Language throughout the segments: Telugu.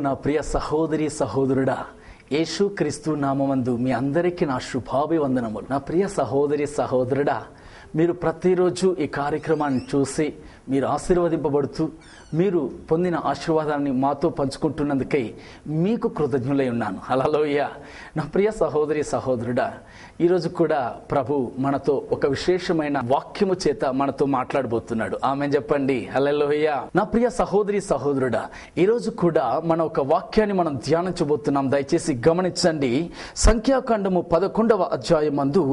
నా ప్రియ సహోదరి సహోదరుడా, యేసుక్రీస్తు నామమందు మీ అందరికీ నా శుభాభివందనములు. నా ప్రియ సహోదరి సహోదరుడా, మీరు ప్రతిరోజు ఈ కార్యక్రమాన్ని చూసి మీరు ఆశీర్వదింపబడుతూ మీరు పొందిన ఆశీర్వాదాన్ని మాతో పంచుకుంటున్నందుకై మీకు కృతజ్ఞులై ఉన్నాను. హల్లెలూయా. నా ప్రియ సహోదరి సహోదరుడా, ఈరోజు కూడా ప్రభు మనతో ఒక విశేషమైన వాక్యము చేత మనతో మాట్లాడబోతున్నాడు. ఆమేన్ చెప్పండి. హల్లెలూయా. నా ప్రియ సహోదరి సహోదరుడా, ఈరోజు కూడా మన ఒక వాక్యాన్ని మనం ధ్యానించబోతున్నాం. దయచేసి గమనించండి. సంఖ్యాకాండము 11వ అధ్యాయం మందు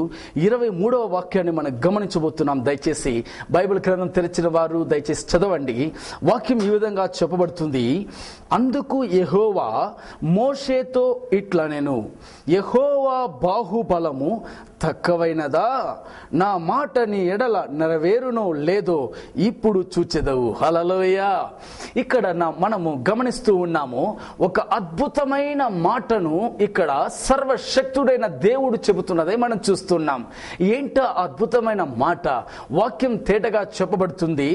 23వ వాక్యాన్ని మనం గమనించబోతున్నాం. దయచేసి బైబిల్ గ్రంథం తెరిచిన వారు దయచేసి చదవండి. వాక్యం ఈ విధంగా చెప్పబడుతుంది. అందుకు యెహోవా మోషేతో ఇట్లా, నేను యెహోవా బాహుబలము తక్కువైనదా? నా మాట నీ ఎడల నెరవేరునో లేదో ఇప్పుడు చూచెదవు. హల్లెలూయా. ఇక్కడ మనము గమనిస్తూ ఉన్నాము, ఒక అద్భుతమైన మాటను ఇక్కడ సర్వశక్తుడైన దేవుడు చెబుతున్నదే మనం చూస్తున్నాం. ఏంట అద్భుతమైన మాట? వాక్యం తేటగా చెప్పబడుతుంది.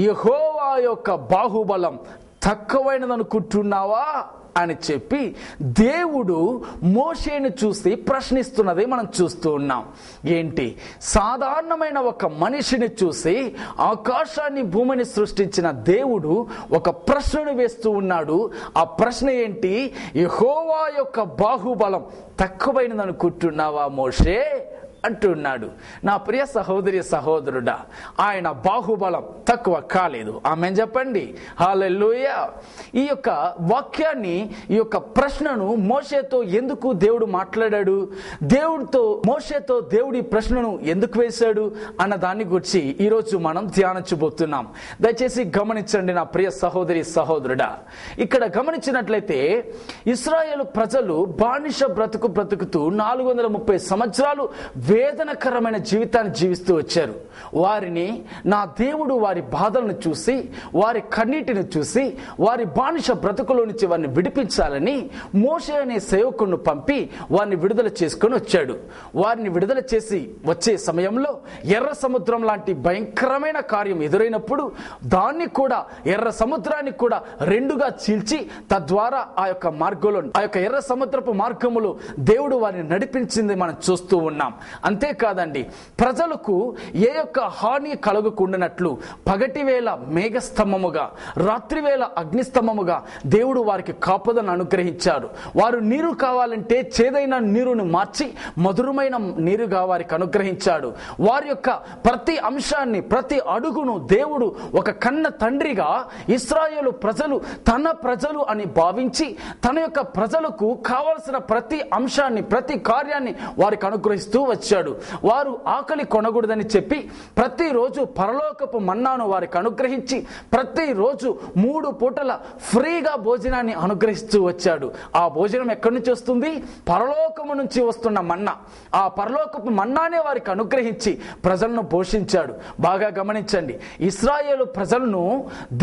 యెహోవా యొక్క బాహుబలం తక్కువైనదనుకుంటున్నావా అని చెప్పి దేవుడు మోషేను చూసి ప్రశ్నిస్తున్నది మనం చూస్తూ ఉన్నాం. ఏంటి? సాధారణమైన ఒక మనిషిని చూసి ఆకాశాన్ని భూమిని సృష్టించిన దేవుడు ఒక ప్రశ్నను వేస్తూ ఉన్నాడు. ఆ ప్రశ్న ఏంటి? యెహోవా యొక్క బాహుబలం తక్కువైనది అనుకుంటున్నావా మోషే అంటున్నాడు. నా ప్రియ సహోదరి సహోదరుడా, ఆయన బాహుబలం తక్కువ కాలేదు. ఆమేన్ చెప్పండి. హల్లెలూయా. ఈ యొక్క వాక్యాన్ని, ఈ యొక్క ప్రశ్నను మోషేతో ఎందుకు దేవుడు మాట్లాడాడు, మోషేతో దేవుడి ప్రశ్నను ఎందుకు వేశాడు అన్న దాన్ని గురించి ఈరోజు మనం ధ్యానించబోతున్నాం. దయచేసి గమనించండి నా ప్రియ సహోదరి సహోదరుడా. ఇక్కడ గమనించినట్లయితే ఇశ్రాయేలు ప్రజలు బానిస బ్రతుకుతూ 430 సంవత్సరాలు వేదనకరమైన జీవితాన్ని జీవిస్తూ వచ్చారు. వారిని నా దేవుడు వారి బాధలను చూసి, వారి కన్నీటిని చూసి, వారి బానిస బ్రతుకులో నుంచి వారిని విడిపించాలని మోషే అనే సేవకుడిని పంపి వారిని విడుదల చేసుకొని వచ్చాడు. వారిని విడుదల చేసి వచ్చే సమయంలో ఎర్ర సముద్రం లాంటి భయంకరమైన కార్యం ఎదురైనప్పుడు దాన్ని కూడా, ఎర్ర సముద్రాన్ని కూడా రెండుగా చీల్చి తద్వారా ఆ యొక్క ఎర్ర సముద్రపు మార్గములో దేవుడు వారిని నడిపించింది మనం చూస్తూ ఉన్నాం. అంతేకాదండి, ప్రజలకు ఏ యొక్క హాని కలగకుండానట్లు పగటి వేళ మేఘస్తంభముగా, రాత్రి వేళ అగ్నిస్తంభముగా దేవుడు వారికి కాపుదలను అనుగ్రహించారు. వారు నీరు కావాలంటే చేదైన నీరును మార్చి మధురమైన నీరుగా వారికి అనుగ్రహించాడు. వారి యొక్క ప్రతి అంశాన్ని, ప్రతి అడుగును దేవుడు ఒక కన్న తండ్రిగా ఇశ్రాయేలు ప్రజలు తన ప్రజలు అని భావించి తన యొక్క ప్రజలకు కావలసిన ప్రతి అంశాన్ని, ప్రతి కార్యాన్ని వారికి అనుగ్రహిస్తూ వచ్చాడు. వారు ఆకలి కొనకూడదని చెప్పి ప్రతిరోజు పరలోకపు మన్నాను వారికి అనుగ్రహించి ప్రతిరోజు 3 పూటల ఫ్రీగా భోజనాన్ని అనుగ్రహిస్తూ వచ్చాడు. ఆ భోజనం ఎక్కడి నుంచి వస్తుంది? పరలోకము నుంచి వస్తున్న మన్నా. ఆ పరలోకపు మన్నానే వారికి అనుగ్రహించి ప్రజలను పోషించాడు. బాగా గమనించండి. ఇశ్రాయేలు ప్రజలను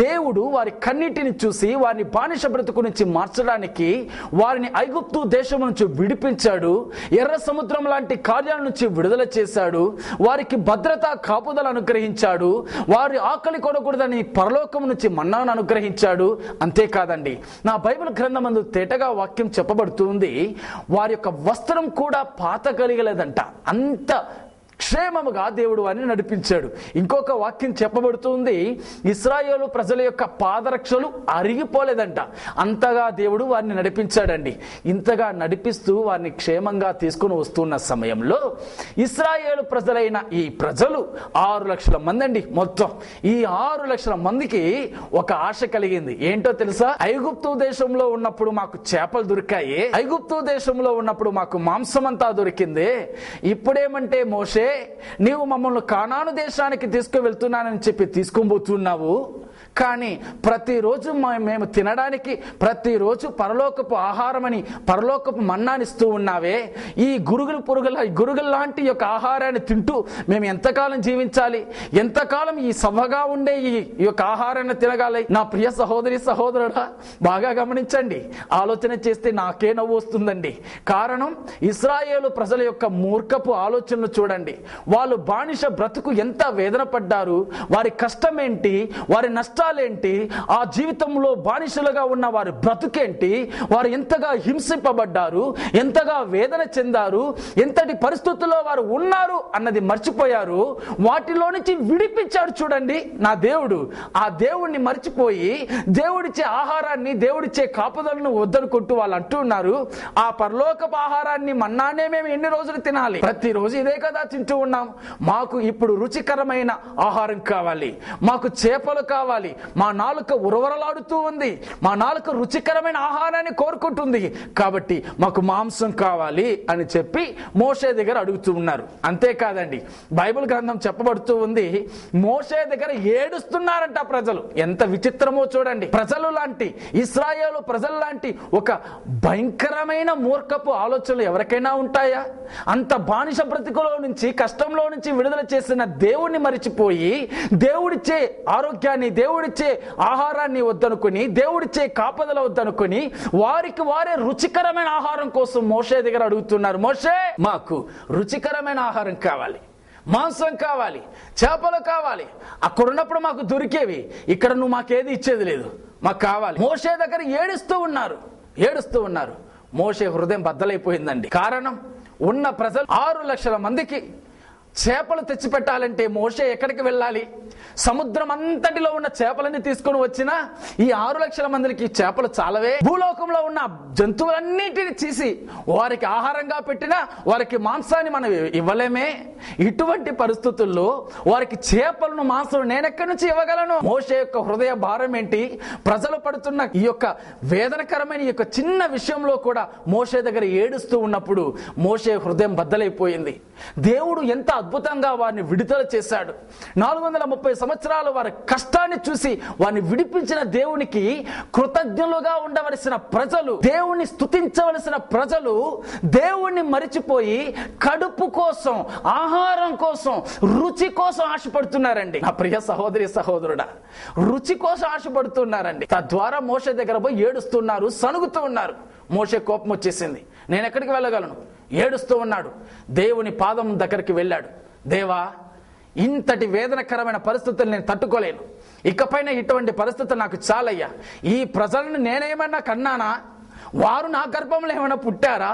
దేవుడు వారి కన్నీటిని చూసి వారిని బానిస బ్రతుకు నుంచి మార్చడానికి వారిని ఐగుప్తు దేశం నుంచి విడిపించాడు. ఎర్ర సముద్రం లాంటి కార్యాల నుంచి విడుదల చేశాడు. వారికి భద్రత, కాపుదల అనుగ్రహించాడు. వారి ఆకలి కొనకూడదని పరలోకం నుంచి మన్నాను అనుగ్రహించాడు. అంతేకాదండి, నా బైబిల్ గ్రంథమందు తేటగా వాక్యం చెప్పబడుతుంది. వారి యొక్క వస్త్రం కూడా పాత కలిగలేదంట. అంత క్షేమముగా దేవుడు వారిని నడిపించాడు. ఇంకొక వాక్యం చెప్పబడుతుంది, ఇశ్రాయేలు ప్రజల యొక్క పాదరక్షలు అరిగిపోలేదంట. అంతగా దేవుడు వారిని నడిపించాడండి. ఇంతగా నడిపిస్తూ వారిని క్షేమంగా తీసుకుని వస్తున్న సమయంలో ఇశ్రాయేలు ప్రజలైన ఈ ప్రజలు 6 లక్షల మంది అండి. మొత్తం ఈ 6 లక్షల మందికి ఒక ఆశ కలిగింది. ఏంటో తెలుసా? ఐగుప్తు దేశంలో ఉన్నప్పుడు మాకు చేపలు దొరికాయి, ఐగుప్తు దేశంలో ఉన్నప్పుడు మాకు మాంసం అంతా దొరికింది. ఇప్పుడేమంటే మోషే, నీవు మమ్మల్ని కానాను దేశానికి తీసుకువెళ్తున్నానని చెప్పి తీసుకుపోతున్నావు, కానీ ప్రతిరోజు మేము తినడానికి ప్రతిరోజు పరలోకపు ఆహారమని పరలోకపు మన్నానిస్తూ ఉన్నావే. ఈ గురుగుల లాంటి యొక్క ఆహారాన్ని తింటూ మేము ఎంతకాలం జీవించాలి? ఎంతకాలం ఈ సవ్వగా ఉండే ఈ యొక్క ఆహారాన్ని తినగాలి? నా ప్రియ సహోదరి సహోదరుడా, బాగా గమనించండి. ఆలోచన చేస్తే నాకే నవ్వు వస్తుందండి. కారణం, ఇశ్రాయేలు ప్రజల యొక్క మూర్ఖపు ఆలోచనలు చూడండి. వాళ్ళు బానిస బ్రతుకు ఎంత వేదన పడ్డారు, వారి కష్టం ఏంటి, వారి నష్టాలు జీవితాలేంటి, ఆ జీవితంలో బానిసలుగా ఉన్న వారి బ్రతుకేంటి, వారు ఎంతగా హింసింపబడ్డారు, ఎంతగా వేదన చెందారు, ఎంతటి పరిస్థితుల్లో వారు ఉన్నారు అన్నది మర్చిపోయారు. వాటిలో నుంచి విడిపించాడు చూడండి నా దేవుడు. ఆ దేవుణ్ణి మర్చిపోయి దేవుడిచ్చే ఆహారాన్ని, దేవుడిచ్చే కాపుదలను వద్దనుకుంటూ వాళ్ళు అంటూ ఉన్నారు, ఆ పరలోకపు ఆహారాన్ని మన్నానే మేము ఎన్ని రోజులు తినాలి? ప్రతిరోజు ఇదే కదా తింటూ ఉన్నాం. మాకు ఇప్పుడు రుచికరమైన ఆహారం కావాలి, మాకు చేపలు కావాలి, మా నాలుక ఉరవరలాడుతూ ఉంది, మా నాలుక రుచికరమైన ఆహారాన్ని కోరుకుంటుంది, కాబట్టి మాకు మాంసం కావాలి అని చెప్పి మోషే దగ్గర అడుగుతూ ఉన్నారు. అంతేకాదండి, బైబిల్ గ్రంథం చెప్పబడుతూ ఉంది, మోషే దగ్గర ఏడుస్తున్నారంట ప్రజలు. ఎంత విచిత్రమో చూడండి. ప్రజలు లాంటి, ఇశ్రాయేలు ప్రజలు లాంటి ఒక భయంకరమైన మూర్ఖపు ఆలోచనలు ఎవరికైనా ఉంటాయా? అంత బానిస బ్రతుకులో నుంచి, కష్టంలో నుంచి విడుదల చేసిన దేవుణ్ణి మరిచిపోయి, దేవుడిచ్చే ఆరోగ్యాన్ని, దేవుడిచ్చే ఆహారాన్ని వద్దనుకొని, దేవుడిచ్చే కాపదల వద్దనుకొని వారికి వారే రుచికరమైన ఆహారం కోసం మోషే దగ్గర అడుగుతున్నారు. మోషే, మాకు రుచికరమైన ఆహారం కావాలి, మాంసం కావాలి, చేపలు కావాలి. అక్కడ ఉన్నప్పుడు మాకు దొరికేవి, ఇక్కడ నువ్వు మాకేది ఇచ్చేది లేదు, మాకు కావాలి. మోషే దగ్గర ఏడుస్తూ ఉన్నారు. మోషే హృదయం బద్దలైపోయిందండి. కారణం, ఉన్న ప్రజలు 6 లక్షల మందికి చేపలు తెచ్చిపెట్టాలంటే మోషే ఎక్కడికి వెళ్ళాలి? సముద్రం అంతటిలో ఉన్న చేపలన్నీ తీసుకొని వచ్చినా ఈ 6 లక్షల మందికి చేపలు చాలవే. భూలోకంలో ఉన్న జంతువులన్నిటిని తీసి వారికి ఆహారంగా పెట్టినా వారికి మాంసాన్ని మనం ఇవ్వలేమే. ఇటువంటి పరిస్థితుల్లో వారికి చేపలను, మాంసం నేనెక్కడి నుంచి ఇవ్వగలను? మోషే యొక్క హృదయ భారం ఏంటి? ప్రజలు పడుతున్న ఈ యొక్క వేదనకరమైన ఈ యొక్క చిన్న విషయంలో కూడా మోషే దగ్గర ఏడుస్తూ ఉన్నప్పుడు మోషే హృదయం బద్దలైపోయింది. దేవుడు ఎంత అద్భుతంగా వారిని విడుదల చేశాడు. 430 సంవత్సరాలు వారి కష్టాన్ని చూసి వారిని విడిపించిన దేవునికి కృతజ్ఞులుగా ఉండవలసిన ప్రజలు, దేవుణ్ణి స్తుతించవలసిన ప్రజలు దేవుణ్ణి మరిచిపోయి కడుపు కోసం, ఆహారం కోసం, రుచి కోసం ఆశపడుతున్నారండి. నా ప్రియ సహోదరి సహోదరుడా, రుచి కోసం ఆశపడుతున్నారండి. తద్వారా మోషే దగ్గర పోయి ఏడుస్తున్నారు, సణుగుతూ ఉన్నారు. మోషే కోపం వచ్చేసింది. నేను ఎక్కడికి వెళ్ళగలను? ఏడుస్తూ ఉన్నాడు. దేవుని పాదం దగ్గరికి వెళ్ళాడు. దేవా, ఇంతటి వేదనకరమైన పరిస్థితులు నేను తట్టుకోలేను, ఇకపైన ఇటువంటి పరిస్థితులు నాకు చాలయ్యా. ఈ ప్రజలను నేనేమన్నా కన్నానా? వారు నా గర్భంలో ఏమైనా పుట్టారా?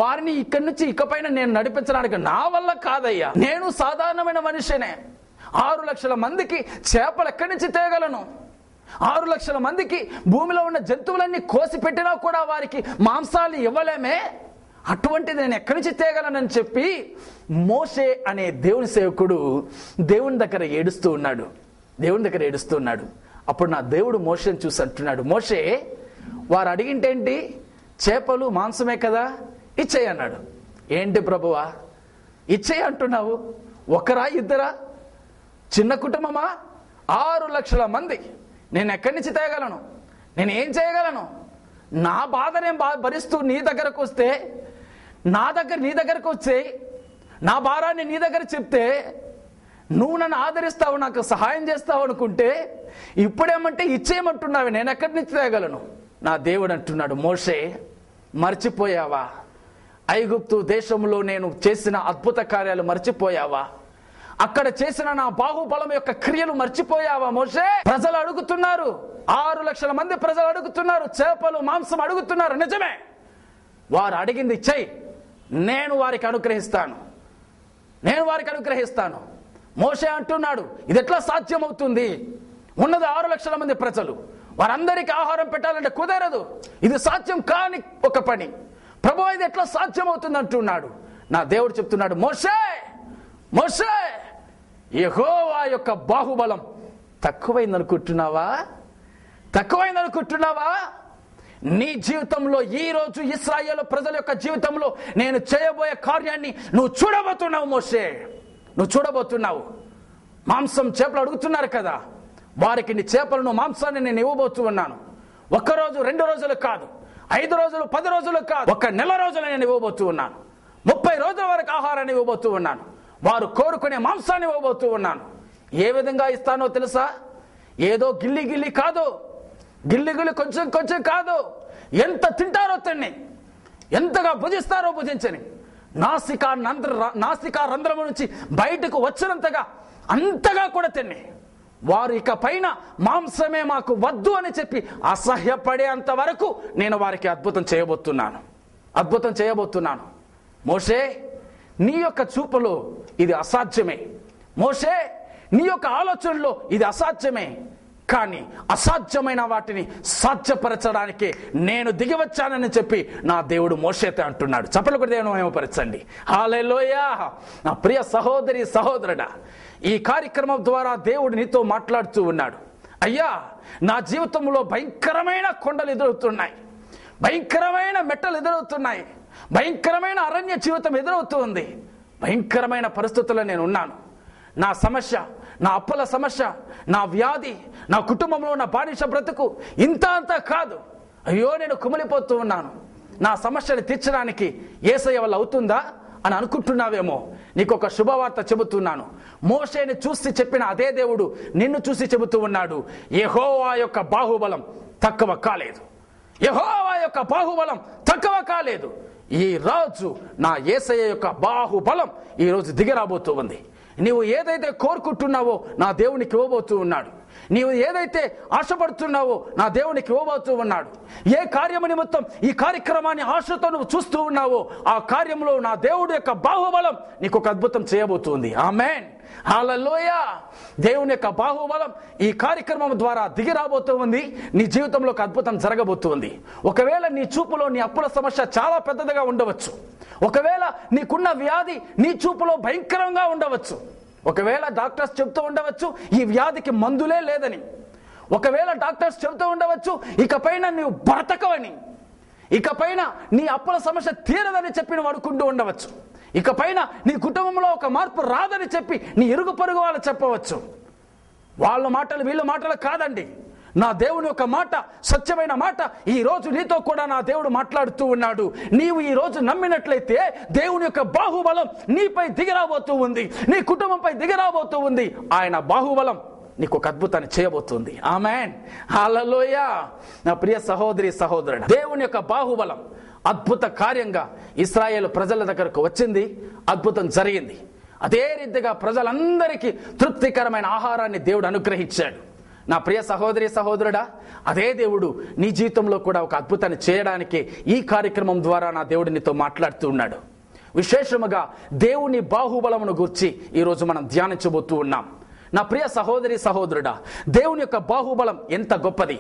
వారిని ఇక్కడి నుంచి ఇకపైన నేను నడిపించడానికి నా వల్ల కాదయ్యా. నేను సాధారణమైన మనిషినే. 6 లక్షల మందికి చేపలు ఎక్కడి నుంచి తేగలను? 6 లక్షల మందికి భూమిలో ఉన్న జంతువులన్నీ కోసి పెట్టినా కూడా వారికి మాంసాలు ఇవ్వలేమే. అటువంటిది నేను ఎక్కడి నుంచి తేగలనని చెప్పి మోషే అనే దేవుని సేవకుడు దేవుని దగ్గర ఏడుస్తూ ఉన్నాడు. అప్పుడు నా దేవుడు మోషేని చూసి అంటున్నాడు, మోషే, వారు అడిగింటేంటి? చేపలు, మాంసమే కదా, ఇచ్చేయి అన్నాడు. ఏంటి ప్రభువా ఇచ్చేయి అంటున్నావు? ఒకరా, ఇద్దరా? చిన్న కుటుంబమా? 6 లక్షల మంది. నేను ఎక్కడి నుంచి తేగలను? నేను ఏం చేయగలను? నా బాధ నేను భరిస్తూ నీ దగ్గరకు వస్తే, నీ దగ్గరకు వచ్చే నా భారాన్ని నీ దగ్గర చెప్తే నువ్వు నన్ను ఆదరిస్తావు, నాకు సహాయం చేస్తావు అనుకుంటే ఇప్పుడేమంటే ఇచ్చేయమంటున్నావు, నేను ఎక్కడి నుంచి తేగలను? నా దేవుడు అంటున్నాడు, మోషే, మర్చిపోయావా? ఐగుప్తు దేశంలో నేను చేసిన అద్భుత కార్యాలు మర్చిపోయావా? అక్కడ చేసిన నా బాహుబలం యొక్క క్రియలు మర్చిపోయావా మోషే? ప్రజలు అడుగుతున్నారు, 6 లక్షల మంది ప్రజలు అడుగుతున్నారు, చేపలు, మాంసం అడుగుతున్నారు. నిజమే, వారు అడిగింది చెయ్యి, నేను వారికి అనుగ్రహిస్తాను. మోషే అంటున్నాడు, ఇది ఎట్లా సాధ్యమవుతుంది? ఉన్నది 6 లక్షల మంది ప్రజలు, వారందరికీ ఆహారం పెట్టాలంటే కుదరదు, ఇది సాధ్యం కాని ఒక పని. ప్రభువా, ఇది ఎట్లా సాధ్యమవుతుంది అంటున్నాడు. నా దేవుడు చెప్తున్నాడు, మోషే, యెహోవా యొక్క బాహుబలం తక్కువైందనుకుంటున్నావా? నీ జీవితంలో ఈ రోజు ఇశ్రాయేలు ప్రజల యొక్క జీవితంలో నేను చేయబోయే కార్యాన్ని నువ్వు చూడబోతున్నావు మోషే. మాంసం, చేపలు అడుగుతున్నారు కదా, వారికి నీ చేపలను, మాంసాన్ని నేను ఇవ్వబోతూ ఉన్నాను. 1 రోజు 2 రోజులు కాదు, 5 రోజులు 10 రోజులు కాదు, 1 నెల రోజులు నేను ఇవ్వబోతూ ఉన్నాను. 30 రోజుల వరకు ఆహారాన్ని ఇవ్వబోతూ ఉన్నాను. వారు కోరుకునే మాంసాన్ని ఇవ్వబోతూ ఉన్నాను. ఏ విధంగా ఇస్తానో తెలుసా? ఏదో గిల్లి కాదు, కొంచెం కాదు. ఎంత తింటారో తిని, ఎంతగా భుజిస్తారో భుజించని, నాసికా రంధ్రము నుంచి బయటకు వచ్చినంతగా అంతగా కూడా తిని వారు ఇక పైన మాంసమే మాకు వద్దు అని చెప్పి అసహ్యపడేంత వరకు నేను వారికి అద్భుతం చేయబోతున్నాను. మోషే, నీ యొక్క చూపులో ఇది అసాధ్యమే. మోషే, నీ యొక్క ఆలోచనలో ఇది అసాధ్యమే. కానీ అసాధ్యమైన వాటిని సాధ్యపరచడానికి నేను దిగివచ్చానని చెప్పి నా దేవుడు మోషేతో అంటున్నాడు. చప్పట్లు కొట్టి దేవుని మహిమపరచండి. హల్లెలూయా. నా ప్రియ సహోదరి సహోదరుడా, ఈ కార్యక్రమం ద్వారా దేవుడు నీతో మాట్లాడుతూ ఉన్నాడు. అయ్యా, నా జీవితంలో భయంకరమైన కొండలు ఎదురవుతున్నాయి, భయంకరమైన మెట్టలు ఎదురవుతున్నాయి, భయంకరమైన అరణ్య జీవితం ఎదురవుతుంది, భయంకరమైన పరిస్థితుల్లో నేను ఉన్నాను. నా సమస్య, నా అప్పుల సమస్య, నా వ్యాధి, నా కుటుంబంలో నా బానిస బ్రతుకు ఇంత అంతా కాదు. అయ్యో, నేను కుమిలిపోతూ ఉన్నాను. నా సమస్యను తీర్చడానికి యేసయ్య వల్ల అవుతుందా అని అనుకుంటున్నావేమో. నీకు ఒక శుభవార్త చెబుతున్నాను. మోషేని చూసి చెప్పిన అదే దేవుడు నిన్ను చూసి చెబుతూ ఉన్నాడు. యెహోవా యొక్క బాహుబలం తక్కువ కాలేదు. యెహోవా యొక్క బాహుబలం తక్కువ కాలేదు. ఈ రోజు నా యేసయ్య యొక్క బాహుబలం ఈ రోజు దిగిరాబోతూ ఉంది. నీవు ఏదైతే కోరుకుంటున్నావో నా దేవునికి ఇవ్వబోతూ ఉన్నాడు. నీవు ఏదైతే ఆశపడుతున్నావో నా దేవునికి ఇవ్వబోతూ ఉన్నాడు. ఏ కార్యము నిమిత్తం ఈ కార్యక్రమాన్ని ఆశతో నువ్వు చూస్తూ ఉన్నావో ఆ కార్యంలో నా దేవుడి యొక్క బాహుబలం నీకు ఒక అద్భుతం చేయబోతుంది. ఆమేన్, హల్లెలూయా. దేవుని యొక్క బాహుబలం ఈ కార్యక్రమం ద్వారా దిగి రాబోతూ ఉంది. నీ జీవితంలో ఒక అద్భుతం జరగబోతుంది. ఒకవేళ నీ చూపులో నీ అప్పుల సమస్య చాలా పెద్దదిగా ఉండవచ్చు. ఒకవేళ నీకున్న వ్యాధి నీ చూపులో భయంకరంగా ఉండవచ్చు. ఒకవేళ డాక్టర్స్ చెబుతూ ఉండవచ్చు ఈ వ్యాధికి మందులే లేదని. ఒకవేళ డాక్టర్స్ చెబుతూ ఉండవచ్చు ఇకపైన నీవు బ్రతకవని, ఇకపైన నీ అప్పుల సమస్య తీరదని చెప్పి నువ్వు అనుకుంటూ ఉండవచ్చు. ఇకపైన నీ కుటుంబంలో ఒక మార్పు రాదని చెప్పి నీ ఇరుగు పొరుగు వాళ్ళు చెప్పవచ్చు. వాళ్ళ మాటలు వీళ్ళ మాటలు కాదండి. నా దేవుని యొక్క మాట సత్యమైన మాట. ఈ రోజు నీతో కూడా నా దేవుడు మాట్లాడుతూ ఉన్నాడు. నీవు ఈ రోజు నమ్మినట్లయితే దేవుని యొక్క బాహుబలం నీపై దిగిరాబోతూ ఉంది, నీ కుటుంబంపై దిగిరాబోతూ ఉంది. ఆయన బాహుబలం నీకు ఒక అద్భుతాన్ని చేయబోతుంది. ఆమేన్, హల్లెలూయా. నా ప్రియ సహోదరి సహోదరుడు, దేవుని యొక్క బాహుబలం అద్భుత కార్యంగా ఇశ్రాయేలు ప్రజల దగ్గరకు వచ్చింది. అద్భుతం జరిగింది. అదే రీతిగా ప్రజలందరికీ తృప్తికరమైన ఆహారాన్ని దేవుడు అనుగ్రహించాడు. నా ప్రియ సహోదరి సహోదరుడా, అదే దేవుడు నీ జీవితంలో కూడా ఒక అద్భుతాన్ని చేయడానికి ఈ కార్యక్రమం ద్వారా నా దేవుడు నీతో మాట్లాడుతూ ఉన్నాడు. విశేషముగా దేవుని బాహుబలమును గురించి ఈరోజు మనం ధ్యానించబోతూ ఉన్నాం. నా ప్రియ సహోదరి సహోదరుడా, దేవుని యొక్క బాహుబలం ఎంత గొప్పది,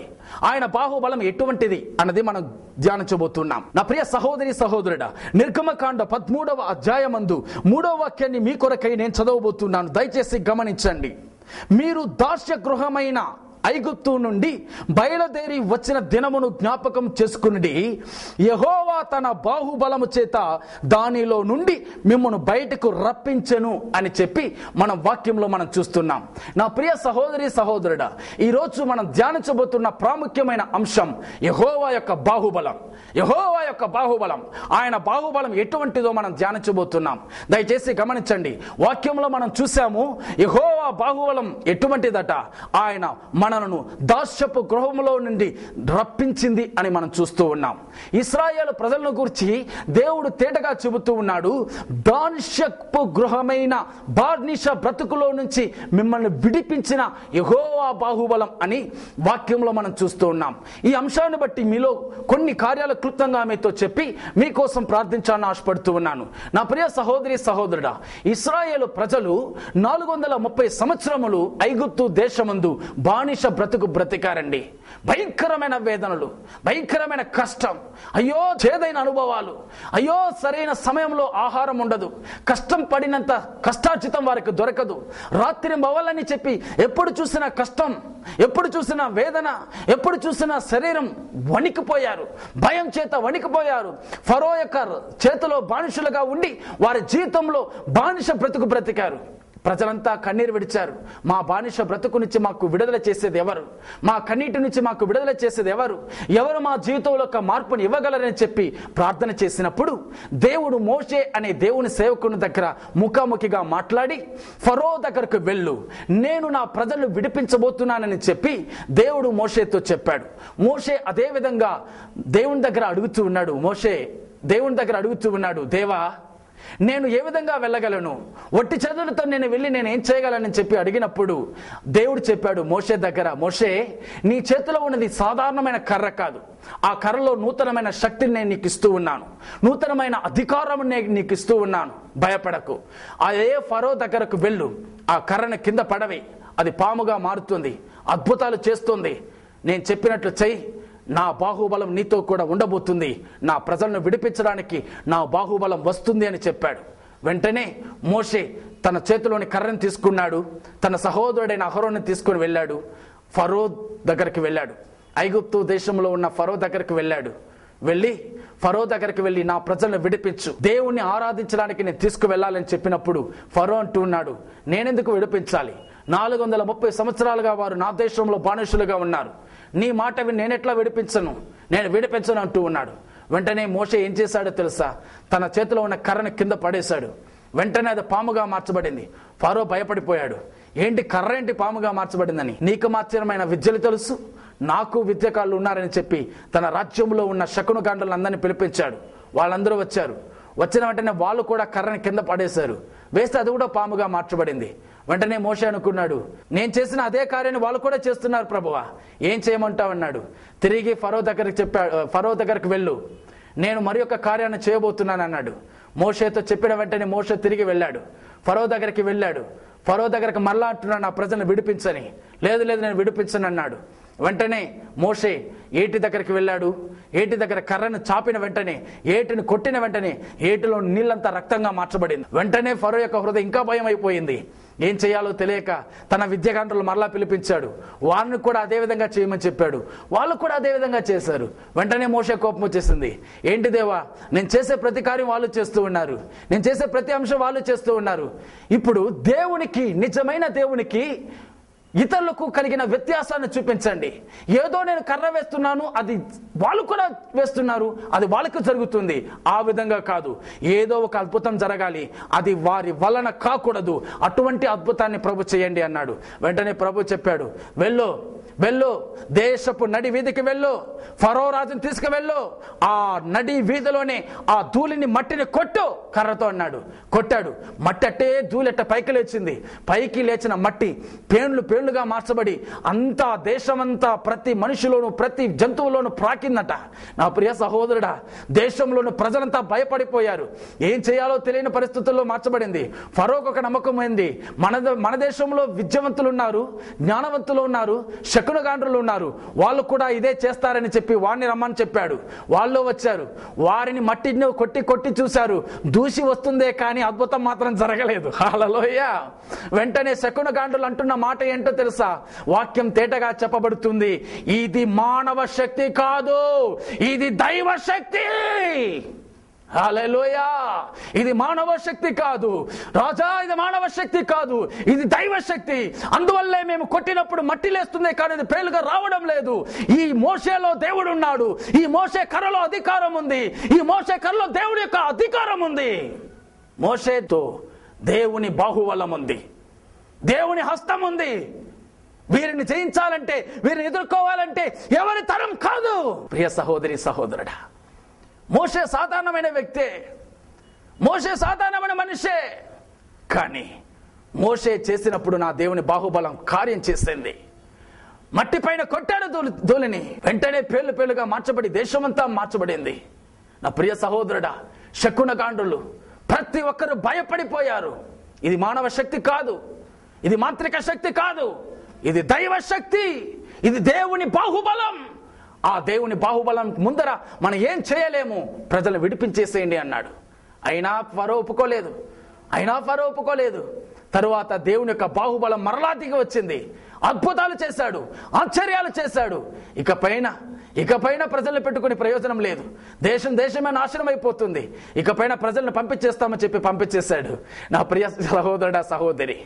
ఆయన బాహుబలం ఎటువంటిది అన్నది మనం ధ్యానించబోతున్నాం. నా ప్రియ సహోదరి సహోదరుడా, నిర్గమకాండ 13వ అధ్యాయమందు 3వ వాక్యాన్ని మీ కొరకై నేను చదవబోతున్నాను. దయచేసి గమనించండి. మీరు దాస్య గృహమైన ఐగుప్తు నుండి బయలుదేరి వచ్చిన దినమును జ్ఞాపకం చేసుకుని యెహోవా తన బాహుబలము చేత దానిలో నుండి మిమ్మల్ని బయటకు రప్పించెను అని చెప్పి మనం వాక్యంలో మనం చూస్తున్నాం. నా ప్రియ సహోదరి సహోదరుడా, ఈరోజు మనం ధ్యానించబోతున్న ప్రాముఖ్యమైన అంశం యెహోవా యొక్క బాహుబలం. యెహోవా యొక్క బాహుబలం, ఆయన బాహుబలం ఎటువంటిదో మనం ధ్యానించబోతున్నాం. దయచేసి గమనించండి. వాక్యంలో మనం చూసాము యెహోవా బాహుబలం ఎటువంటిదట. ఆయన మనను దాస్యపు గృహములో నుండి రప్పించింది అని మనం చూస్తూ ఉన్నాం. ఇశ్రాయేలు ప్రజలను గురించి దేవుడు తేటగా చెబుతూ ఉన్నాడు. దాస్యపు గృహమైన బానిస బ్రతుకులో నుంచి మిమ్మల్ని విడిపించిన యెహోవా బాహుబలం అని వాక్యంలో మనం చూస్తూ ఉన్నాం. ఈ అంశాన్ని బట్టి మీలో కొన్ని కార్యాలు క్లుప్తంగా మీతో చెప్పి మీకోసం ప్రార్థించాలని ఆశపడుతూ ఉన్నాను. నా ప్రియ సహోదరి సహోదరుడా, ఇశ్రాయేలు ప్రజలు 430 సంవత్సరములు ఐగుప్తు దేశమందు బానిస బ్రతుకు బ్రతికారండి. భయంకరమైన వేదనలు, భయంకరమైన కష్టం, అయ్యో చేదైన అనుభవాలు, అయ్యో సరైన సమయంలో ఆహారం ఉండదు, కష్టం పడినంత కష్టార్జితం వారికి దొరకదు. రాత్రి మవలని చెప్పి ఎప్పుడు చూసినా కష్టం, ఎప్పుడు చూసినా వేదన, ఎప్పుడు చూసినా శరీరం వణికిపోయారు, భయం చేత వణికిపోయారు. ఫరో యొక్క చేతిలో బానిసలుగా ఉండి వారి జీవితంలో బానిస బ్రతుకు బ్రతికారు. ప్రజలంతా కన్నీరు విడిచారు. మా బానిస బ్రతుకు నుంచి మాకు విడుదల చేసేది ఎవరు? మా కన్నీటి నుంచి మాకు విడుదల చేసేది ఎవరు? ఎవరు మా జీవితంలో ఒక మార్పుని ఇవ్వగలరని చెప్పి ప్రార్థన చేసినప్పుడు దేవుడు మోషే అనే దేవుని సేవకుని దగ్గర ముఖాముఖిగా మాట్లాడి, ఫరో దగ్గరకు వెళ్ళు, నేను నా ప్రజలను విడిపించబోతున్నానని చెప్పి దేవుడు మోషేతో చెప్పాడు. మోషే అదే విధంగా దేవుని దగ్గర అడుగుతూ ఉన్నాడు. మోషే దేవుని దగ్గర అడుగుతూ ఉన్నాడు, దేవా నేను ఏ విధంగా వెళ్ళగలను? ఒట్టి చేతులతో నేను వెళ్ళి నేను ఏం చేయగలనని చెప్పి అడిగినప్పుడు దేవుడు చెప్పాడు మోషే దగ్గర, మోషే, నీ చేతిలో ఉన్నది సాధారణమైన కర్ర కాదు. ఆ కర్రలో నూతనమైన శక్తిని నేను నీకు ఇస్తూ ఉన్నాను, నూతనమైన అధికారం నేను నీకు ఇస్తూ ఉన్నాను. భయపడకు. అదే ఫరో దగ్గరకు వెళ్ళు, ఆ కర్రను కింద పడవి, అది పాముగా మారుతుంది, అద్భుతాలు చేస్తుంది. నేను చెప్పినట్లు చెయ్యి, నా బాహుబలం నీతో కూడా ఉండబోతుంది, నా ప్రజలను విడిపించడానికి నా బాహుబలం వస్తుంది అని చెప్పాడు. వెంటనే మోషే తన చేతిలోని కర్రను తీసుకున్నాడు, తన సహోదరుడైన అహరోను తీసుకుని వెళ్ళాడు, ఫరో దగ్గరికి వెళ్ళాడు. ఐగుప్తు దేశంలో ఉన్న ఫరో దగ్గరికి వెళ్ళాడు. వెళ్ళి ఫరో దగ్గరికి వెళ్ళి నా ప్రజలను విడిపించు, దేవుణ్ణి ఆరాధించడానికి నేను తీసుకువెళ్ళాలని చెప్పినప్పుడు ఫరో అంటూ ఉన్నాడు, నేనెందుకు విడిపించాలి? 430 సంవత్సరాలుగా వారు నా దేశంలో బానిసలుగా ఉన్నారు, నీ మాట విని నేనెట్లా విడిపించను? నేను విడిపించను అంటూ ఉన్నాడు. వెంటనే మోషే ఏం చేశాడో తెలుసా? తన చేతిలో ఉన్న కర్రను కింద పడేశాడు. వెంటనే అది పాముగా మార్చబడింది. ఫరో భయపడిపోయాడు. ఏంటి కర్ర ఏంటి పాముగా మార్చబడిందని? నీకు మాత్రమైన విద్యలు తెలుసు, నాకు విద్యకాళ్ళు ఉన్నారని చెప్పి తన రాజ్యంలో ఉన్న శకునగాండులను అందరినీ పిలిపించాడు. వాళ్ళందరూ వచ్చారు. వచ్చిన వెంటనే వాళ్ళు కూడా కర్రని కింద పడేశారు. వేస్తే అది కూడా పాముగా మార్చబడింది. వెంటనే మోషే అనుకున్నాడు, నేను చేసిన అదే కార్యాన్ని వాళ్ళు కూడా చేస్తున్నారు ప్రభువా, ఏం చేయమంటావు అన్నాడు. తిరిగి ఫరో దగ్గరికి చెప్పాడు, ఫరో దగ్గరికి వెళ్ళు, నేను మరి ఒక కార్యాన్ని చేయబోతున్నాను అన్నాడు. మోషేతో చెప్పిన వెంటనే మోషే తిరిగి వెళ్ళాడు, ఫరో దగ్గరికి వెళ్ళాడు. ఫరో దగ్గరికి మళ్ళా అంటున్నాడు, నా ప్రజలను విడిపించని. లేదు లేదు నేను విడిపించను అన్నాడు. వెంటనే మోషే ఏటి దగ్గరికి వెళ్ళాడు. ఏటి దగ్గర కర్రను చాపిన వెంటనే, ఏటిని కొట్టిన వెంటనే ఏటిలో నీళ్ళంతా రక్తంగా మార్చబడింది. వెంటనే ఫరో యొక్క హృదయం ఇంకా భయం అయిపోయింది. ఏం చేయాలో తెలియక తన విద్యాగంటలు మరలా పిలిపించాడు. వారిని కూడా అదే విధంగా చేయమని చెప్పాడు. వాళ్ళు కూడా అదే విధంగా చేశారు. వెంటనే మోషే కోపం వచ్చేసింది. ఏంటి దేవా, నేను చేసే ప్రతి కార్యం వాళ్ళు చేస్తూ ఉన్నారు, నేను చేసే ప్రతి అంశం వాళ్ళు చేస్తూ ఉన్నారు. ఇప్పుడు దేవునికి, నిజమైన దేవునికి ఇతరులకు కలిగిన వ్యత్యాసాన్ని చూపించండి. ఏదో నేను కర్ర వేస్తున్నాను, అది వాళ్ళు కూడా వేస్తున్నారు, అది వాళ్ళకి జరుగుతుంది. ఆ విధంగా కాదు, ఏదో ఒక అద్భుతం జరగాలి, అది వారి వలన కాకూడదు. అటువంటి అద్భుతాన్ని ప్రభు చేయండి అన్నాడు. వెంటనే ప్రభు చెప్పాడు, వెళ్ళు వెళ్ళు, దేశపు నడి వీధికి వెళ్ళు, ఫరో రాజుని తీసుకువెళ్ళు, ఆ నడి వీధిలోనే ఆ ధూళిని మట్టిని కొట్టు కర్రతో అన్నాడు. కొట్టాడు. మట్టి అట్టే ధూళెట్ట పైకి లేచింది. పైకి లేచిన మట్టి పేళ్లుగా మార్చబడి అంతా దేశమంతా ప్రతి మనిషిలోను ప్రతి జంతువులోను ప్రాకిందట. నా ప్రియ సహోదరుడా, దేశంలోని ప్రజలంతా భయపడిపోయారు. ఏం చేయాలో తెలియని పరిస్థితుల్లో మార్చబడింది. ఫరోకు ఒక నమ్మకం అయింది, మన దేశంలో విద్యావంతులు ఉన్నారు, జ్ఞానవంతులు ఉన్నారు, శకునగాండ్రులు ఉన్నారు, వాళ్ళు కూడా ఇదే చేస్తారని చెప్పి వారిని రమ్మని చెప్పాడు. వాళ్ళు వచ్చారు. వారిని మట్టిని కొట్టి కొట్టి చూశారు. దూసి వస్తుందే కానీ అద్భుతం మాత్రం జరగలేదు. హల్లెలూయా. వెంటనే శకునగాండ్రులు అంటున్న మాట ఏంటో తెలుసా? వాక్యం తేటగా చెప్పబడుతుంది, ఇది మానవ శక్తి కాదు, ఇది దైవ శక్తి. హల్లెలూయా. ఇది మానవ శక్తి కాదు రాజా, ఇది మానవ శక్తి కాదు, ఇది దైవ శక్తి. అందువల్లే మేము కొట్టినప్పుడు మట్టి లేస్తుంది కానీ ఇది పేలుగా రావడం లేదు. ఈ మోషేలో దేవుడు ఉన్నాడు, ఈ మోషే కర్రలో అధికారం ఉంది, ఈ మోషే కర్రలో దేవుడి యొక్క అధికారం ఉంది. మోషేతో దేవుని బాహుబలం ఉంది, దేవుని హస్తం ఉంది. వీరిని జయించాలంటే, వీరిని ఎదుర్కోవాలంటే ఎవరి తరం కాదు. ప్రియ సహోదరి సహోదరుడా, మోషే సాధారణమైన వ్యక్తే, మోషే సాధారణమైన మనిషే. కానీ మోషే చేసినప్పుడు నా దేవుని బాహుబలం కార్యం చేసింది. మట్టి పైన కొట్టాడు ధూళిని, వెంటనే పేలుగా మార్చబడి దేశమంతా మార్చబడింది. నా ప్రియ సహోదరుడా, శకునగాండ్రులు ప్రతి ఒక్కరు భయపడిపోయారు. ఇది మానవ శక్తి కాదు, ఇది మాంత్రిక శక్తి కాదు, ఇది దైవ శక్తి, ఇది దేవుని బాహుబలం. ఆ దేవుని బాహుబలం ముందర మనం ఏం చేయలేము, ప్రజలు విడిపించేసేయండి అన్నాడు. అయినా ఫరో ఒప్పుకోలేదు. తరువాత దేవుని యొక్క బాహుబలం మరలా దిగి వచ్చింది. అద్భుతాలు చేశాడు, ఆశ్చర్యాలు చేశాడు. ఇకపైన ప్రజలను పెట్టుకుని ప్రయోజనం లేదు. దేశమే నాశనం అయిపోతుంది. ఇకపైన ప్రజలను పంపించేస్తామని చెప్పి పంపించేశాడు. నా ప్రియ సహోదరుడా సహోదరి,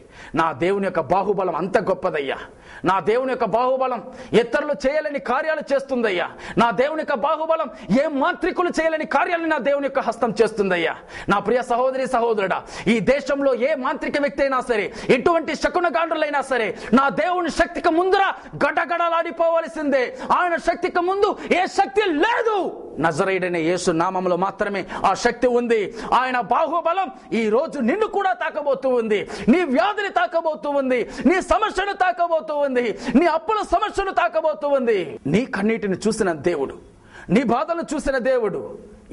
నా దేవుని యొక్క బాహుబలం అంత గొప్పదయ్యా. నా దేవుని యొక్క బాహుబలం ఇతరులు చేయలేని కార్యాలు చేస్తుందయ్యా. నా దేవుని యొక్క బాహుబలం ఏ మాంత్రికులు చేయలేని కార్యాలను నా దేవుని యొక్క హస్తం చేస్తుందయ్యా. నా ప్రియ సహోదరి సహోదరుడా, ఈ దేశంలో ఏ మాంత్రిక వ్యక్తి అయినా సరే, ఎటువంటి శకునగాండ్రులైనా సరే, నా దేవుని శక్తికి ముందర గడగడలాడిపోవలసిందే. ఆయన శక్తికి ముందు ఏ శక్తి లేదు. నజరేయుడైన యేసు నామములో మాత్రమే ఆ శక్తి ఉంది. ఆయన బాహుబలం ఈ రోజు నిన్ను కూడా తాకబోతూ ఉంది. నీ వ్యాధిని తాకబోతూ ఉంది, నీ సమస్యను తాకబోతూ ఉంది, నీ అప్పుల సమస్యను తాకబోతూ ఉంది. నీ కన్నీటిని చూసిన దేవుడు, నీ బాధను చూసిన దేవుడు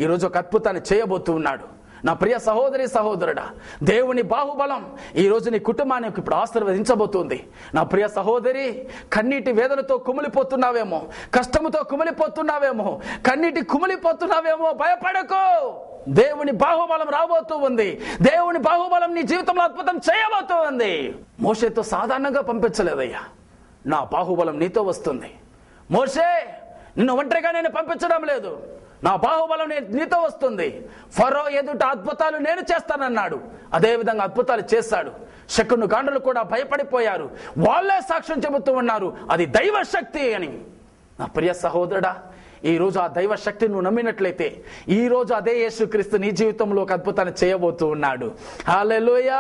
ఈరోజు ఒక అద్భుతాన్ని చేయబోతూ ఉన్నాడు. నా ప్రియ సహోదరి సహోదరుడా, దేవుని బాహుబలం ఈ రోజు నీ కుటుంబానికి ఇప్పుడు ఆశీర్వదించబోతుంది. నా ప్రియ సహోదరి, కన్నీటి వేదనతో కుమిలిపోతున్నావేమో, కష్టముతో కుమిలిపోతున్నావేమో, కన్నీటి కుమిలిపోతున్నావేమో, భయపడకు. దేవుని బాహుబలం రాబోతూ ఉంది. దేవుని బాహుబలం నీ జీవితంలో అద్భుతం చేయబోతూ ఉంది. మోషేతో సాధారణంగా పంపించలేదయ్యా, నా బాహుబలం నీతో వస్తుంది. మోషే, నిన్ను ఒంటరిగా నేను పంపించడం లేదు, నా బాహుబలం నీతో వస్తుంది. ఫరో ఎదుట అద్భుతాలు నేను చేస్తానన్నాడు. అదేవిధంగా అద్భుతాలు చేశాడు. శకును గాండ్రులు కూడా భయపడిపోయారు. వాళ్ళే సాక్ష్యం చెబుతూ ఉన్నారు, అది దైవ శక్తి అని. నా ప్రియ సహోదరుడా, ఈ రోజు ఆ దైవ శక్తిని నువ్వు నమ్మినట్లయితే ఈ రోజు అదే యేసుక్రీస్తు నీ జీవితంలో ఒక అద్భుతాన్ని చేయబోతూ ఉన్నాడు. హల్లెలూయా.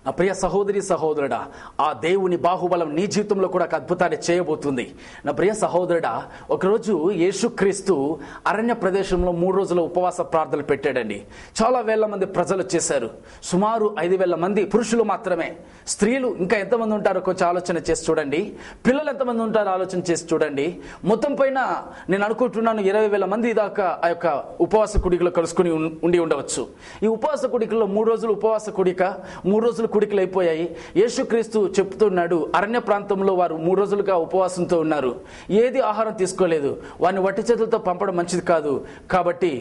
నా ప్రియ సహోదరి సహోదరుడా, ఆ దేవుని బాహుబలం నీ జీవితంలో కూడా ఒక అద్భుతాన్ని చేయబోతుంది. నా ప్రియ సహోదరుడా, ఒకరోజు యేసుక్రీస్తు అరణ్య ప్రదేశంలో 3 రోజుల ఉపవాస ప్రార్థనలు పెట్టాడండి. చాలా వేల మంది ప్రజలు చేశారు. సుమారు 5,000 మంది పురుషులు మాత్రమే. స్త్రీలు ఇంకా ఎంతమంది ఉంటారో కొంచెం ఆలోచన చేసి చూడండి. పిల్లలు ఎంతమంది ఉంటారో ఆలోచన చేసి చూడండి. మొత్తం పైన నేను అనుకుంటున్నాను 20,000 మంది దాకా ఆ యొక్క ఉపవాస కుడికలో కలుసుకుని ఉండి ఉండవచ్చు. ఈ ఉపవాస కుడికలో 3 రోజులు ఉపవాస కుడిక, 3 రోజులు కుడికలు అయిపోయాయి. యేసుక్రీస్తు చెప్తున్నాడు, అరణ్య ప్రాంతంలో వారు 3 రోజులుగా ఉపవాసంతో ఉన్నారు, ఏది ఆహారం తీసుకోలేదు, వారిని వట్టి చేతులతో పంపడం మంచిది కాదు, కాబట్టి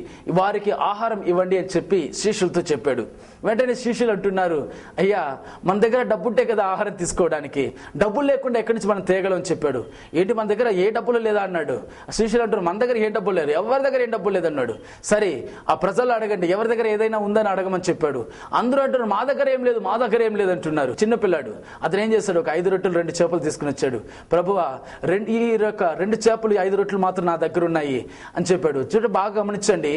వారికి ఆహారం ఇవ్వండి అని చెప్పి శిష్యులతో చెప్పాడు. వెంటనే శిష్యులు అంటున్నారు, అయ్యా మన దగ్గర డబ్బుంటే కదా ఆహారం తీసుకోవడానికి, డబ్బులు లేకుండా ఎక్కడి నుంచి మనం తేగలం అని చెప్పాడు. ఏంటి మన దగ్గర ఏ డబ్బులు లేదా అన్నాడు. శిష్యులు అంటారు, మన దగ్గర ఏ డబ్బులు లేరు, ఎవరి దగ్గర ఏం డబ్బులు లేదన్నాడు. సరే ఆ ప్రజలు అడగండి, ఎవరి దగ్గర ఏదైనా ఉందని అడగమని చెప్పాడు. అందరూ అంటున్నారు, మా దగ్గర ఏం లేదు, మా దగ్గర ఏం లేదు అంటున్నారు. చిన్నపిల్లాడు అతను ఏం చేశాడు, ఒక 5 రొట్టెలు 2 చేపలు తీసుకుని వచ్చాడు. ప్రభువా, ఈ 2 చేపలు 5 రొట్టెలు మాత్రం నా దగ్గర ఉన్నాయి అని చెప్పాడు. చూడండి, బాగా గమనించండి,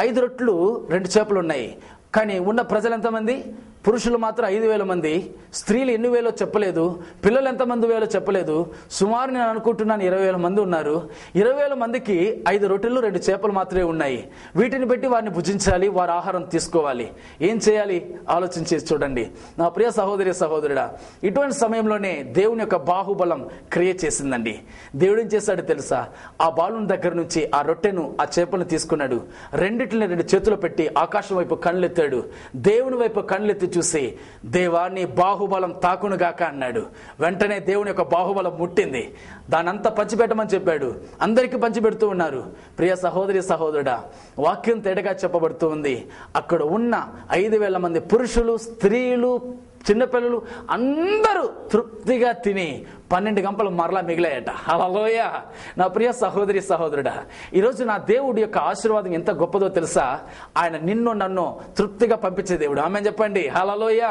5 రొట్టెలు 2 చేపలు ఉన్నాయి. కానీ ఉన్న ప్రజలు ఎంతమంది? పురుషులు మాత్రం 5,000 మంది. స్త్రీలు ఎన్ని వేలో చెప్పలేదు, పిల్లలు ఎంతమంది వేలో చెప్పలేదు. సుమారు నేను అనుకుంటున్నాను 20,000 మంది ఉన్నారు. 20,000 మందికి 5 రొట్టెలు 2 చేపలు మాత్రమే ఉన్నాయి. వీటిని బట్టి వారిని భుజించాలి, వారు ఆహారం తీసుకోవాలి. ఏం చేయాలి ఆలోచన చేసి చూడండి. నా ప్రియ సహోదరి సహోదరుడా, ఇటువంటి సమయంలోనే దేవుని యొక్క బాహుబలం క్రియేట్ చేసిందండి. దేవుడు ఏం చేశాడు తెలుసా? ఆ బాలుని దగ్గర నుంచి ఆ రొట్టెను, ఆ చేపలను తీసుకున్నాడు. రెండిటిని 2 చేతులు పెట్టి ఆకాశం వైపు కళ్ళెత్తాడు. దేవుని వైపు కళ్ళెత్తి చూసి, దేవా నీ బాహుబలం తాకునుగాక అన్నాడు. వెంటనే దేవుని యొక్క బాహుబలం ముట్టింది. దానంతా పంచిపెట్టమని చెప్పాడు. అందరికీ పంచిపెడుతూ ఉన్నారు. ప్రియ సహోదరి సహోదరుడా, వాక్యం తేటగా చెప్పబడుతూ ఉంది. అక్కడ ఉన్న 5,000 మంది పురుషులు, స్త్రీలు, చిన్నపిల్లలు అందరూ తృప్తిగా తిని 12 గంపలు మరలా మిగిలాయట. హల్లెలూయా. నా ప్రియ సహోదరి సహోదరుడా, ఈరోజు నా దేవుడి యొక్క ఆశీర్వాదం ఎంత గొప్పదో తెలుసా? ఆయన నిన్ను నన్ను తృప్తిగా పంపించే దేవుడు. ఆమేన్ చెప్పండి. హల్లెలూయా.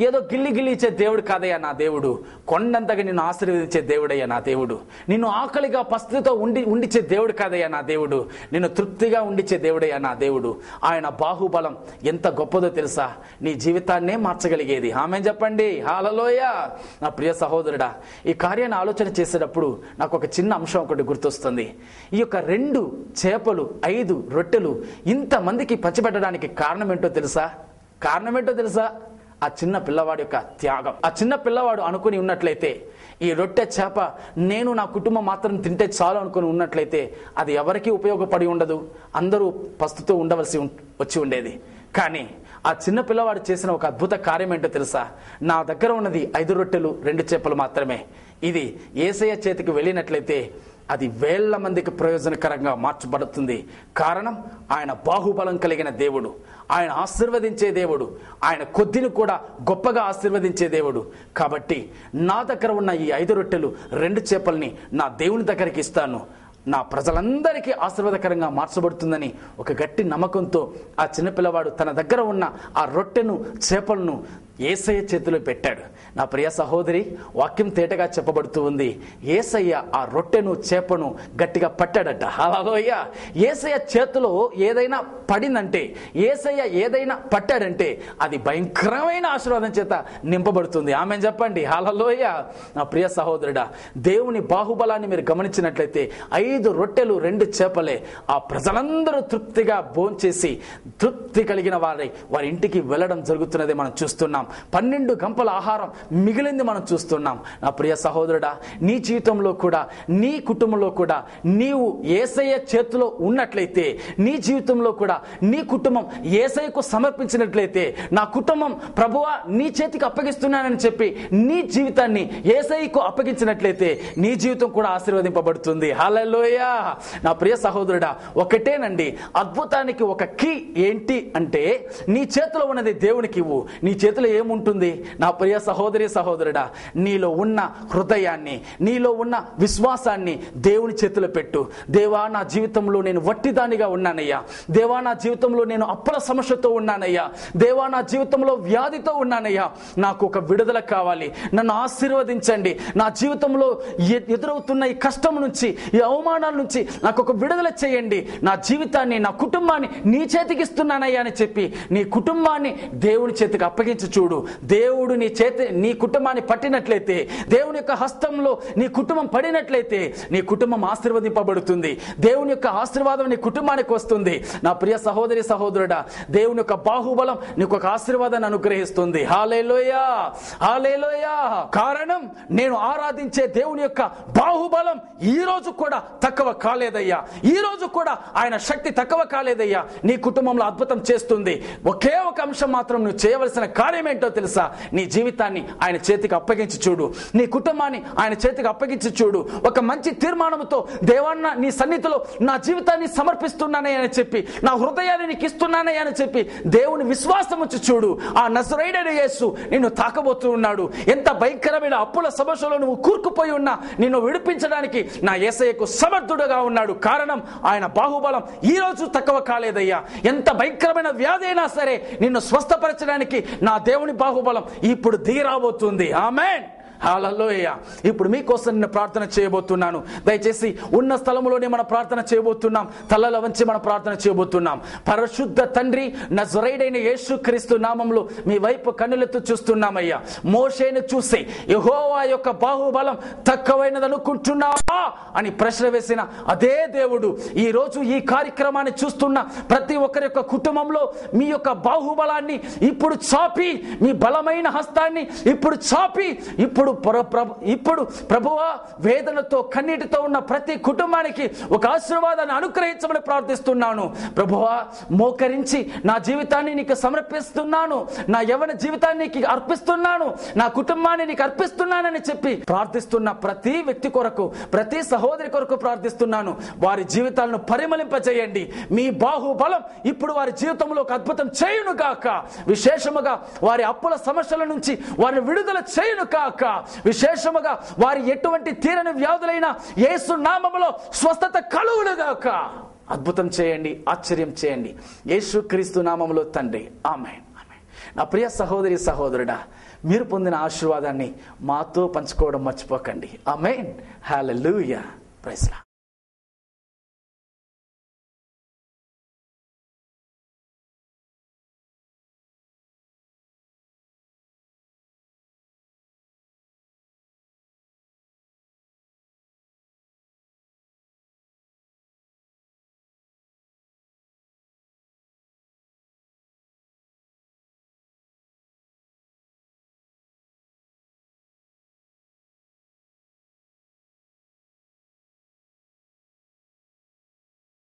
ఏదో గిల్లి గిల్లి ఇచ్చే దేవుడు కాదయ్యా నా దేవుడు, కొండంతగా నిన్ను ఆశీర్వదించే దేవుడయ్యా నా దేవుడు. నిన్ను ఆకలిగా పస్తుతో ఉండిచ్చే దేవుడు కాదయ్యా నా దేవుడు, నిన్ను తృప్తిగా ఉండిచ్చే దేవుడయ్యా నా దేవుడు. ఆయన బాహుబలం ఎంత గొప్పదో తెలుసా? నీ జీవితాన్నే మార్చగలిగేది. ఆమేన్ చెప్పండి. హల్లెలూయా. నా ప్రియ సహోదరుడా, ఈ కార్యాన్ని ఆలోచన చేసేటప్పుడు నాకు ఒక చిన్న అంశం ఒకటి గుర్తొస్తుంది. ఈ యొక్క 2 చేపలు 5 రొట్టెలు ఇంతమందికి పంచిపెట్టడానికి కారణం ఏంటో తెలుసా? కారణం ఏంటో తెలుసా? ఆ చిన్న పిల్లవాడి యొక్క త్యాగం. ఆ చిన్న పిల్లవాడు అనుకుని ఉన్నట్లయితే, ఈ రొట్టె చేప నేను నా కుటుంబం మాత్రం తింటే చాలు అనుకుని ఉన్నట్లయితే అది ఎవరికీ ఉపయోగపడి ఉండదు, అందరూ పస్తుతో ఉండవలసి వచ్చి ఉండేది. కానీ ఆ చిన్న పిల్లవాడు చేసిన ఒక అద్భుత కార్యం ఏంటో తెలుసా? నా దగ్గర ఉన్నది 5 రొట్టెలు 2 చేపలు మాత్రమే. ఇది యేసయ్య చేతికి వెళ్ళినట్లయితే అది వేల మందికి ప్రయోజనకరంగా మార్చబడుతుంది. కారణం, ఆయన బాహుబలం కలిగిన దేవుడు, ఆయన ఆశీర్వదించే దేవుడు, ఆయన కొద్దిని కూడా గొప్పగా ఆశీర్వదించే దేవుడు. కాబట్టి నా దగ్గర ఉన్న ఈ 5 రొట్టెలు 2 చేపల్ని నా దేవుని దగ్గరికి ఇస్తాను, నా ప్రజలందరికీ ఆశీర్వాదకరంగా మార్చబడుతుందని ఒక గట్టి నమ్మకంతో ఆ చిన్నపిల్లవాడు తన దగ్గర ఉన్న ఆ రొట్టెను చేపలను యేసయ్య చేతిలో పెట్టాడు. నా ప్రియ సహోదరి, వాక్యం తేటగా చెప్పబడుతూ ఉంది. యేసయ్య ఆ రొట్టెను చేపను గట్టిగా పట్టాడట. హల్లెలూయ. యేసయ్య చేతిలో ఏదైనా పడిందంటే, యేసయ్య ఏదైనా పట్టాడంటే అది భయంకరమైన ఆశీర్వాదం చేత నింపబడుతుంది. ఆమెన్ చెప్పండి. హల్లెలూయ. నా ప్రియ సహోదరుడా, దేవుని బాహుబలాన్ని మీరు గమనించినట్లయితే 5 రొట్టెలు 2 చేపలే ఆ ప్రజలందరూ తృప్తిగా భోంచేసి తృప్తి కలిగిన వారి ఇంటికి వెళ్ళడం జరుగుతున్నది మనం చూస్తున్నాం. 12 గంపల ఆహారం మిగిలింది మనం చూస్తున్నాం. నా ప్రియ సహోదరుడా, నీ జీవితంలో కూడా, నీ కుటుంబంలో కూడా నీవు యేసయ్య చేతిలో ఉన్నట్లయితే, నీ జీవితంలో కూడా నీ కుటుంబం యేసయ్యకు సమర్పించినట్లయితే, నా కుటుంబం ప్రభువా నీ చేతికి అప్పగిస్తున్నానని చెప్పి నీ జీవితాన్ని యేసయ్యకు అప్పగించినట్లయితే నీ జీవితం కూడా ఆశీర్వదింపబడుతుంది. హల్లెలూయా. నా ప్రియ సహోదరుడా, ఒకటేనండి అద్భుతానికి ఒక కీ ఏంటి అంటే, నీ చేతిలో ఉన్నది దేవునికి ఇవ్వు. నీ చేతిలో ఏముంటుంది? నా ప్రియ సహోదరి సహోదరుడా, నీలో ఉన్న హృదయాన్ని, నీలో ఉన్న విశ్వాసాన్ని దేవుని చేతిలో పెట్టు. దేవా నా జీవితంలో నేను వట్టిదానిగా ఉన్నానయ్యా. దేవా నా జీవితంలో నేను అప్పుల సమస్యతో ఉన్నానయ్యా. దేవా నా జీవితంలో వ్యాధితో ఉన్నానయ్యా. నాకు ఒక విడుదల కావాలి. నన్ను ఆశీర్వదించండి. నా జీవితంలో ఎదురవుతున్న ఈ కష్టం నుంచి, ఈ అవమానాల నుంచి నాకు ఒక విడుదల చేయండి. నా జీవితాన్ని, నా కుటుంబాన్ని నీ చేతికి ఇస్తున్నానయ్యా అని చెప్పి నీ కుటుంబాన్ని దేవుని చేతికి అప్పగించి చూడు. దేవుడు నీ కుటుంబాన్ని పట్టినట్లయితే, దేవుని యొక్క హస్తంలో నీ కుటుంబం పడినట్లయితే నీ కుటుంబం ఆశీర్వదింపబడుతుంది. దేవుని యొక్క ఆశీర్వాదం నీ కుటుంబానికి వస్తుంది. నా ప్రియ సహోదరి సహోదరుడా, దేవుని యొక్క బాహుబలం నీకు ఒక ఆశీర్వాదాన్ని అనుగ్రహిస్తుంది. హల్లెలూయా. హల్లెలూయా. కారణం, నేను ఆరాధించే దేవుని యొక్క బాహుబలం ఈ రోజు కూడా తక్కువ కాలేదయ్యా. ఈ రోజు కూడా ఆయన శక్తి తక్కువ కాలేదయ్యా. నీ కుటుంబంలో అద్భుతం చేస్తుంది. ఒకే ఒక అంశం మాత్రం నువ్వు చేయవలసిన కార్యం ఏంటో తెలుసా? నీ జీవితాన్ని ఆయన చేతికి అప్పగించి చూడు. నీ కుటుంబాన్ని ఆయన చేతికి అప్పగించి చూడు. ఒక మంచి తీర్మానంతో, దేవన్న నీ సన్నిధిలో నా జీవితాన్ని సమర్పిస్తున్నానే అని చెప్పి, నా హృదయాన్ని నీకు ఇస్తున్నానే అని చెప్పి దేవుని విశ్వాసం వచ్చి చూడు. ఆ నజరేయుడైన యేసు నిన్ను తాకబోతూ ఉన్నాడు. ఎంత భయంకరమైన అప్పుల సమస్యలో నువ్వు కూరుకుపోయి ఉన్నా నిన్ను విడిపించడానికి నా యేసయ్యకు సమర్థుడుగా ఉన్నాడు. కారణం, ఆయన బాహుబలం ఈ రోజు తక్కువ కాలేదయ్యా. ఎంత భయంకరమైన వ్యాధి అయినా సరే నిన్ను స్వస్థపరచడానికి నా దేవుని బాహుబలం ఇప్పుడు దిగిరాబోతుంది. ఆమేన్. హల్లెలూయా. ఇప్పుడు మీకోసం నేను ప్రార్థన చేయబోతున్నాను. దయచేసి ఉన్న స్థలంలోనే మనం ప్రార్థన చేయబోతున్నాం. తలల వంచి మనం ప్రార్థన చేయబోతున్నాం. పరిశుద్ధ తండ్రి, నజరేయుడైన యేసుక్రీస్తు నామములో మీ వైపు కన్నులెత్తి చూస్తున్నామయ్యా. మోషేను చూసి యెహోవా యొక్క బాహుబలం తక్కువైనది అనుకుంటున్నావా అని ప్రశ్న వేసిన అదే దేవుడు ఈ రోజు ఈ కార్యక్రమాన్ని చూస్తున్న ప్రతి ఒక్కరి యొక్క కుటుంబంలో మీ యొక్క బాహుబలాన్ని ఇప్పుడు చాపి, మీ బలమైన హస్తాన్ని ఇప్పుడు చాపి, ఇప్పుడు ప్రభువా వేదనతో కన్నీటితో ఉన్న ప్రతి కుటుంబానికి ఒక ఆశీర్వాదాన్ని అనుగ్రహించమని ప్రార్థిస్తున్నాను. ప్రభువా, మోకరించి నా జీవితాన్ని నీకు సమర్పిస్తున్నాను, నా యవ్వన జీవితాన్ని నీకు అర్పిస్తున్నాను, నా కుటుంబాన్ని నీకు అర్పిస్తున్నానని చెప్పి ప్రార్థిస్తున్న ప్రతి వ్యక్తి కొరకు, ప్రతి సహోదరి కొరకు ప్రార్థిస్తున్నాను. వారి జీవితాలను పరిమళింపజేయండి. మీ బాహుబలం ఇప్పుడు వారి జీవితంలో ఒక అద్భుతం చేయును గాక. విశేషముగా వారి అప్పుల సమస్యల నుంచి వారిని విడుదల చేయును కాక. విశేషముగా వారి ఎటువంటి తీరని వ్యాధులైన యేసు నామములో స్వస్థత కలుగును గాక. అద్భుతం చేయండి, ఆశ్చర్యం చేయండి. యేసుక్రీస్తు నామములో తండ్రి. ఆమేన్. ఆమేన్. నా ప్రియ సహోదరి సహోదరుడా, మీరు పొందిన ఆశీర్వాదాన్ని మాతో పంచుకోవడం మర్చిపోకండి. ఆమేన్. హల్లెలూయా. Praise lord.